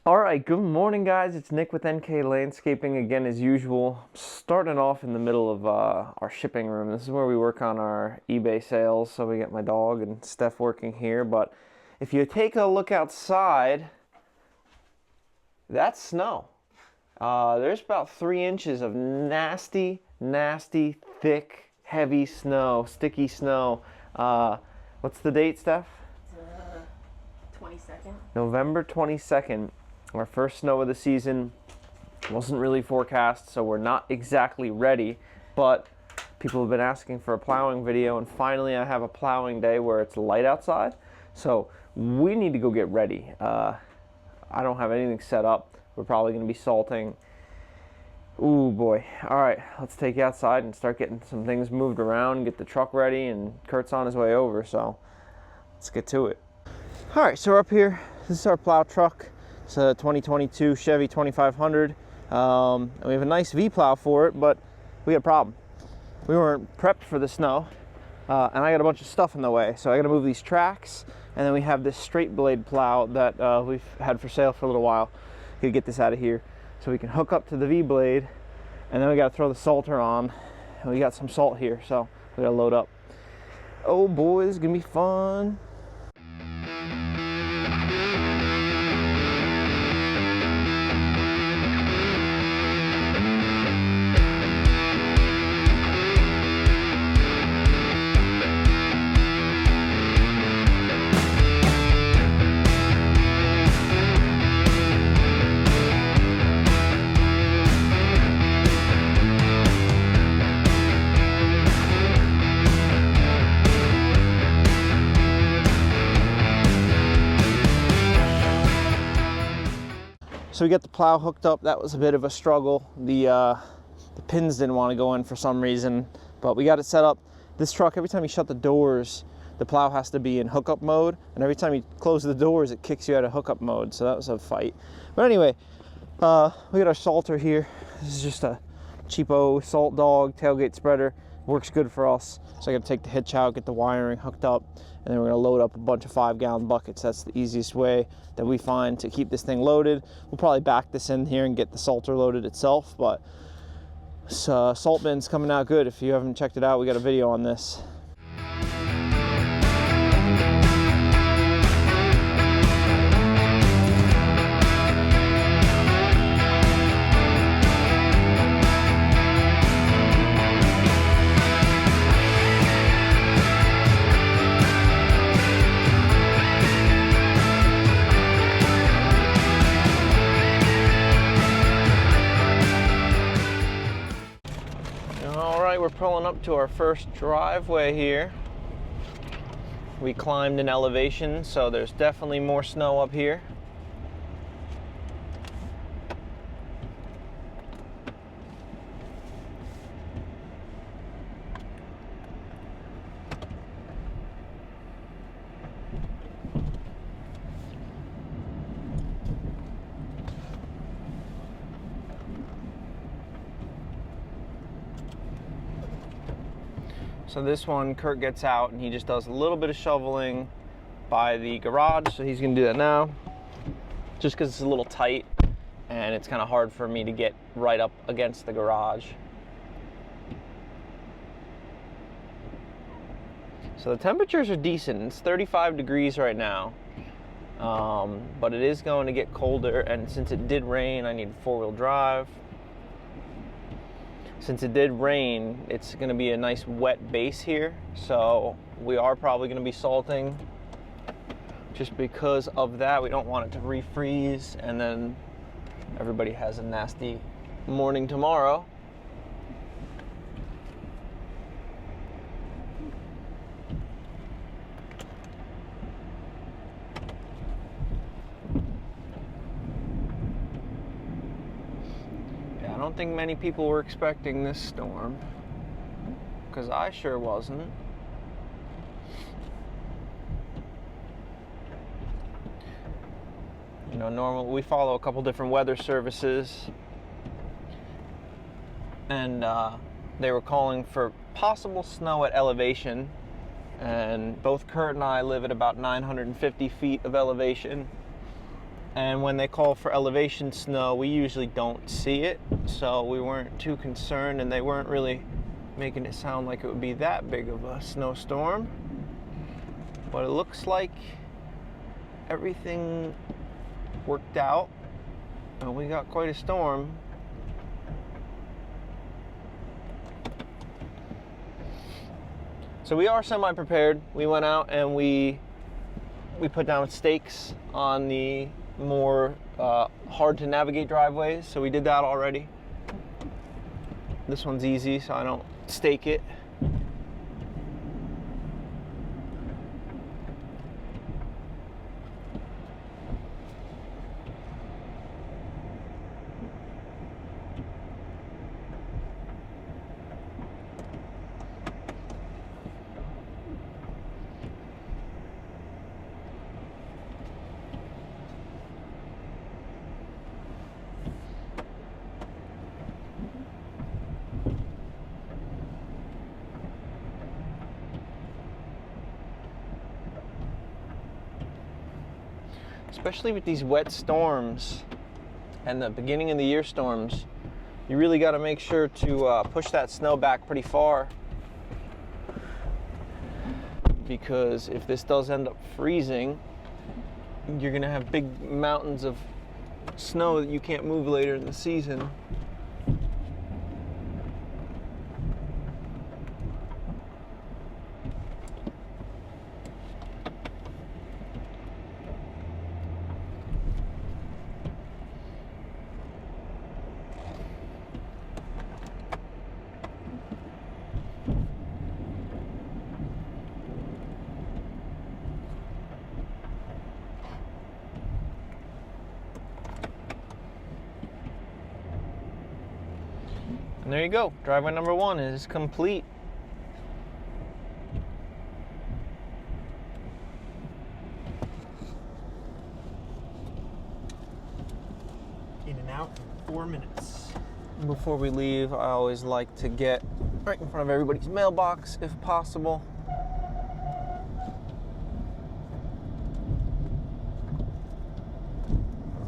Alright, good morning guys, it's Nick with NK Landscaping again as usual. Starting off in the middle of our shipping room. This is where we work on our eBay sales, so we get my dog and Steph working here. But if you take a look outside, that's snow. There's about 3 inches of nasty, thick, heavy snow, sticky snow. What's the date, Steph? 22nd. November 22nd. Our first snow of the season. Wasn't really forecast, so we're not exactly ready, but people have been asking for a plowing video, and finally I have a plowing day where it's light outside, so we need to go get ready. I don't have anything set up. We're probably going to be salting. Ooh boy. Alright, let's take you outside and start getting some things moved around, get the truck ready, and Kurt's on his way over, so let's get to it. Alright, so we're up here. This is our plow truck. It's a 2022 Chevy 2500. And we have a nice V-plow for it, but we got a problem. We weren't prepped for the snow, and I got a bunch of stuff in the way. So I got to move these tracks, and then we have this straight blade plow that we've had for sale for a little while. Gotta get this out of here so we can hook up to the V-blade, and then we got to throw the salter on, and we got some salt here, so we got to load up. Oh boy, this is gonna be fun. So we got the plow hooked up. That was a bit of a struggle. The pins didn't want to go in for some reason, but we got it set up. This truck, every time you shut the doors, the plow has to be in hookup mode, and every time you close the doors, it kicks you out of hookup mode, so that was a fight. But anyway, we got our salter here. This is just a cheapo salt dog tailgate spreader. Works good for us. So I got to take the hitch out, get the wiring hooked up, and then we're going to load up a bunch of 5-gallon buckets. That's the easiest way that we find to keep this thing loaded. We'll probably back this in here and get the salter loaded itself, but this salt bin's coming out good. If you haven't checked it out, we got a video on this. We're pulling up to our first driveway here. We climbed an elevation, so there's definitely more snow up here. So this one, Kurt gets out and he just does a little bit of shoveling by the garage. So he's gonna do that now, just because it's a little tight and it's kind of hard for me to get right up against the garage. So the temperatures are decent. It's 35 degrees right now, but it is going to get colder, and since it did rain, I need 4-wheel drive. Since it did rain, it's going to be a nice wet base here, so we are probably going to be salting. Just because of that, we don't want it to refreeze, and then everybody has a nasty morning tomorrow. I don't think many people were expecting this storm, because I sure wasn't. You know, normal, we follow a couple different weather services, and they were calling for possible snow at elevation, and both Kurt and I live at about 950 feet of elevation. And when they call for elevation snow, we usually don't see it, so we weren't too concerned, and they weren't really making it sound like it would be that big of a snowstorm. But it looks like everything worked out, and we got quite a storm. So we are semi-prepared. We went out and we put down stakes on the more hard to navigate driveways, so we did that already. This one's easy, so I don't stake it. Especially with these wet storms and the beginning of the year storms, you really got to make sure to push that snow back pretty far, because if this does end up freezing, you're going to have big mountains of snow that you can't move later in the season. And there you go, driveway number 1 is complete. In and out in 4 minutes. Before we leave, I always like to get right in front of everybody's mailbox if possible.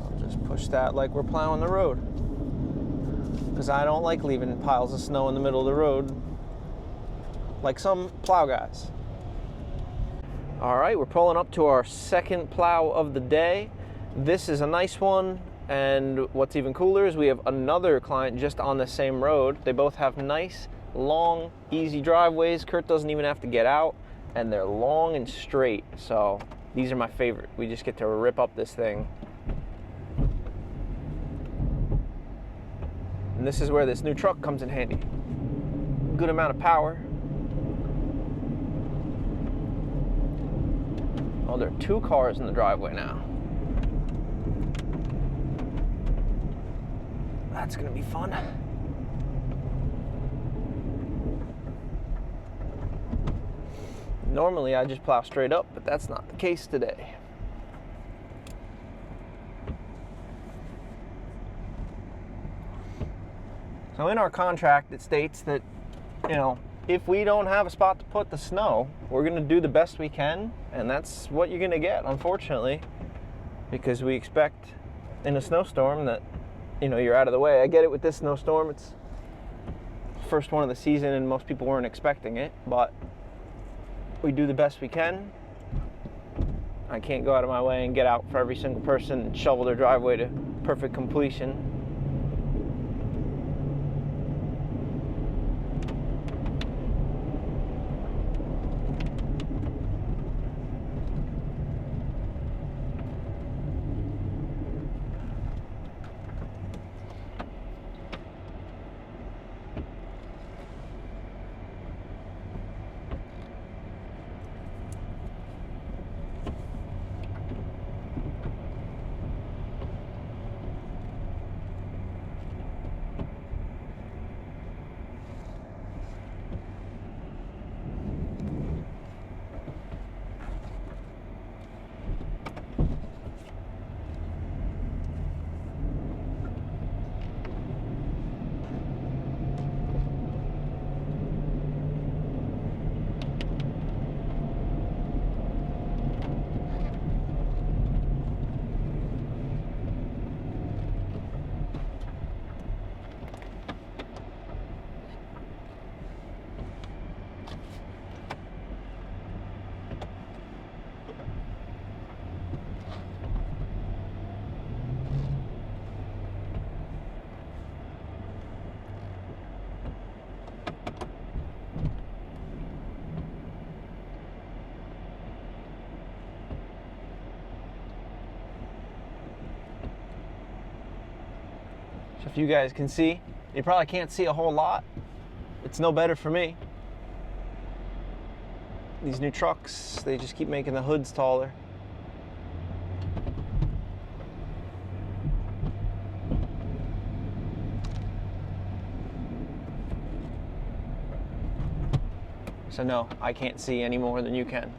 I'll just push that like we're plowing the road, because I don't like leaving piles of snow in the middle of the road like some plow guys. All right, we're pulling up to our second plow of the day. This is a nice one, and what's even cooler is we have another client just on the same road. They both have nice, long, easy driveways. Kurt doesn't even have to get out, and they're long and straight, so these are my favorite. We just get to rip up this thing. And this is where this new truck comes in handy. Good amount of power. Oh, there are 2 cars in the driveway now. That's gonna be fun. Normally I just plow straight up, but that's not the case today. So in our contract, it states that, you know, if we don't have a spot to put the snow, we're going to do the best we can, and that's what you're going to get, unfortunately, because we expect in a snowstorm that, you know, you're out of the way. I get it with this snowstorm. It's the first one of the season, and most people weren't expecting it, but we do the best we can. I can't go out of my way and get out for every single person and shovel their driveway to perfect completion. So if you guys can see, you probably can't see a whole lot. It's no better for me. These new trucks, they just keep making the hoods taller. So no, I can't see any more than you can.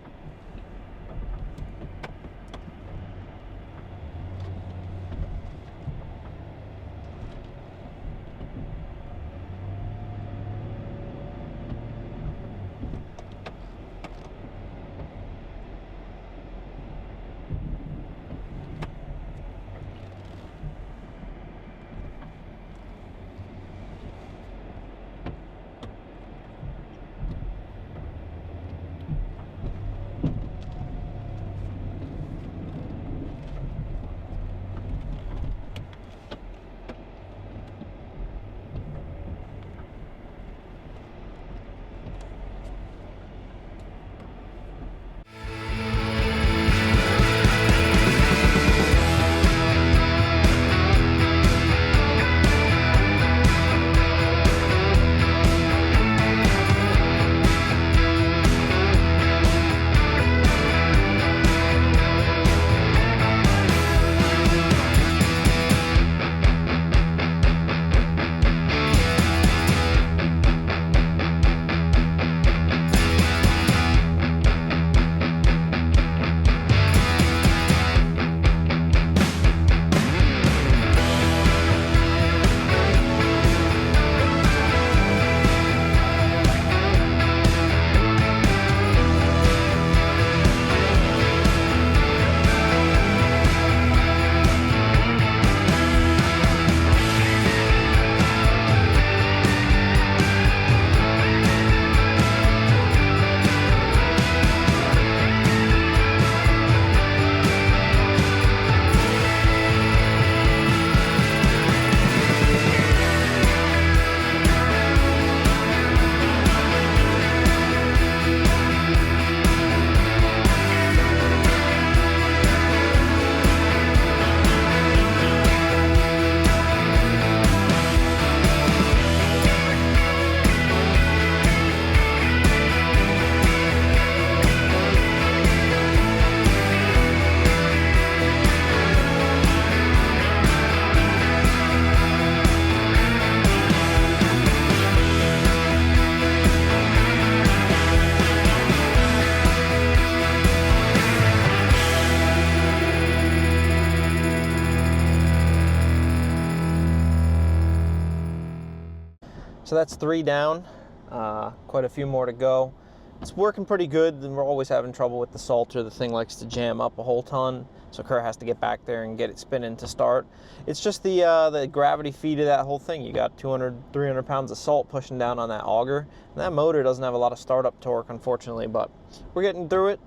So that's 3 down, quite a few more to go. It's working pretty good, and we're always having trouble with the salter. The thing likes to jam up a whole ton, so Kerr has to get back there and get it spinning to start. It's just the gravity feed of that whole thing. You got 200, 300 pounds of salt pushing down on that auger. And that motor doesn't have a lot of startup torque, unfortunately, but we're getting through it.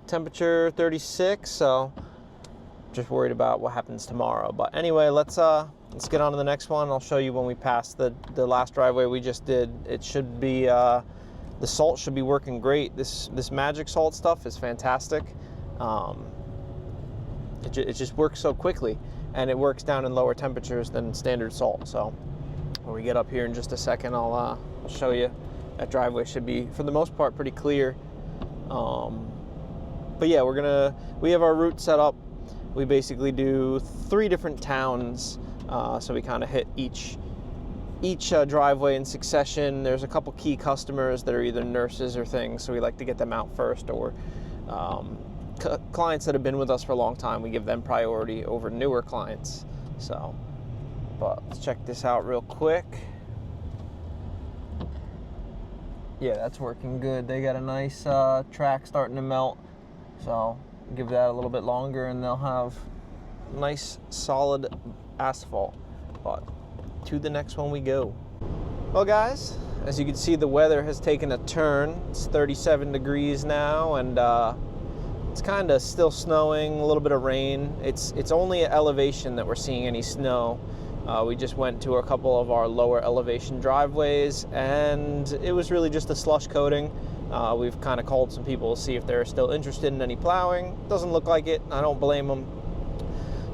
Temperature 36, so just worried about what happens tomorrow. But anyway, let's get on to the next one. I'll show you when we pass the last driveway we just did. It should be the salt should be working great. This magic salt stuff is fantastic. It just works so quickly, and it works down in lower temperatures than standard salt. So when we get up here in just a second, I'll show you. That driveway should be, for the most part, pretty clear. But yeah, we have our route set up. We basically do 3 different towns, so we kind of hit each driveway in succession. There's a couple key customers that are either nurses or things, so we like to get them out first, or clients that have been with us for a long time, we give them priority over newer clients. So, but let's check this out real quick. Yeah, that's working good. They got a nice track starting to melt, so give that a little bit longer and they'll have nice solid asphalt. But to the next one we go. Well guys, as you can see, the weather has taken a turn. It's 37 degrees now, and it's kind of still snowing, a little bit of rain. It's only at elevation that we're seeing any snow. We just went to a couple of our lower elevation driveways, and it was really just a slush coating. We've kind of called some people to see if they're still interested in any plowing. Doesn't look like it. I don't blame them.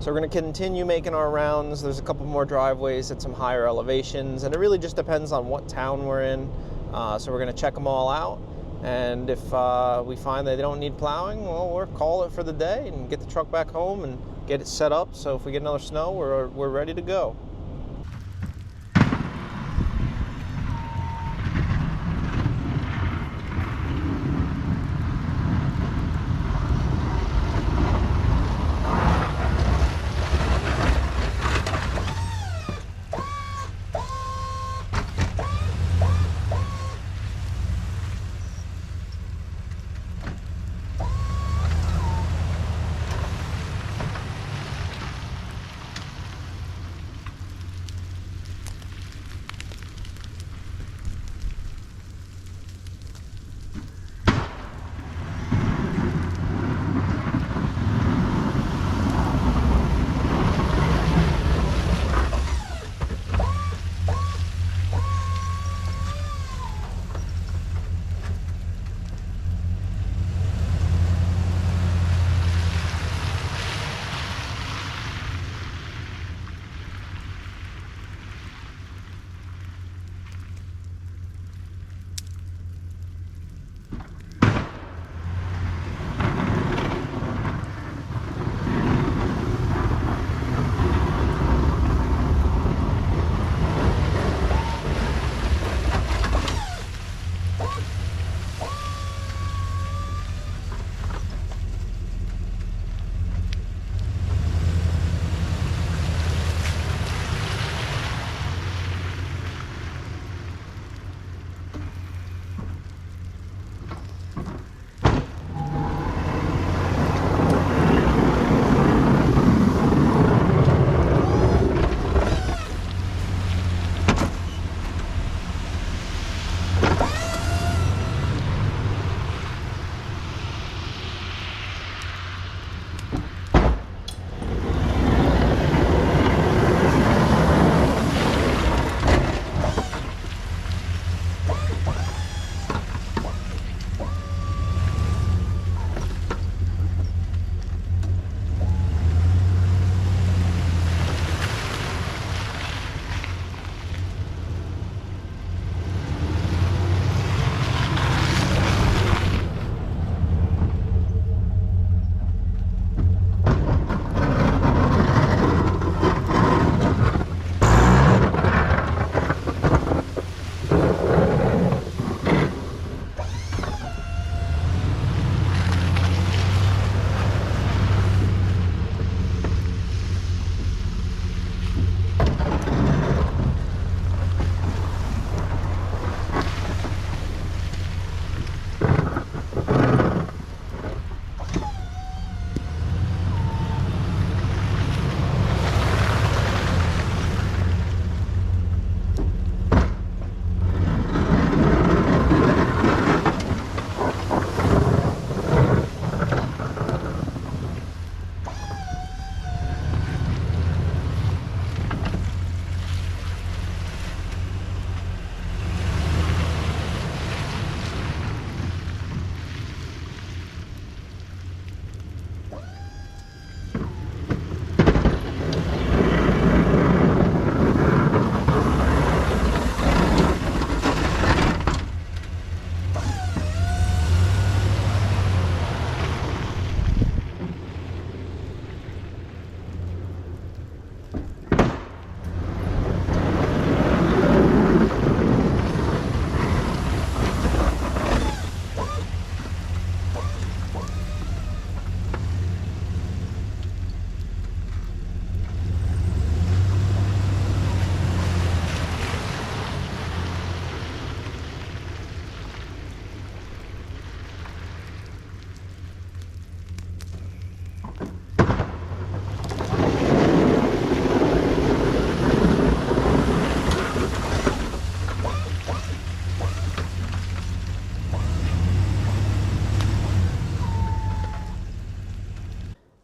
So we're going to continue making our rounds. There's a couple more driveways at some higher elevations, and it really just depends on what town we're in. So we're going to check them all out, and if we find that they don't need plowing, well, we'll call it for the day and get the truck back home and get it set up, so if we get another snow, we're ready to go.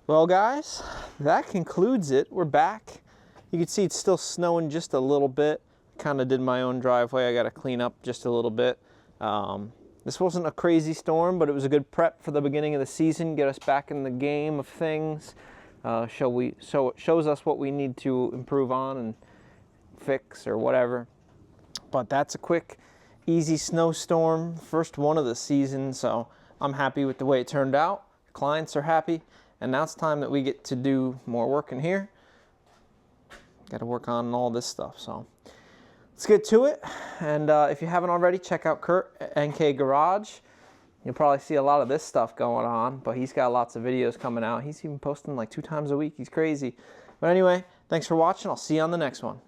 Well, guys, that concludes it. We're back. You can see it's still snowing just a little bit. Kind of did my own driveway. I got to clean up just a little bit. This wasn't a crazy storm, but it was a good prep for the beginning of the season, get us back in the game of things. shows us what we need to improve on and fix or whatever. But that's a quick, easy snowstorm, first one of the season, so I'm happy with the way it turned out. Clients are happy, and now it's time that we get to do more work in here. Got to work on all this stuff, so let's get to it. And if you haven't already, check out Kurt at NK Garage. You'll probably see a lot of this stuff going on, but he's got lots of videos coming out. He's even posting like 2 times a week. He's crazy. But anyway, thanks for watching. I'll see you on the next one.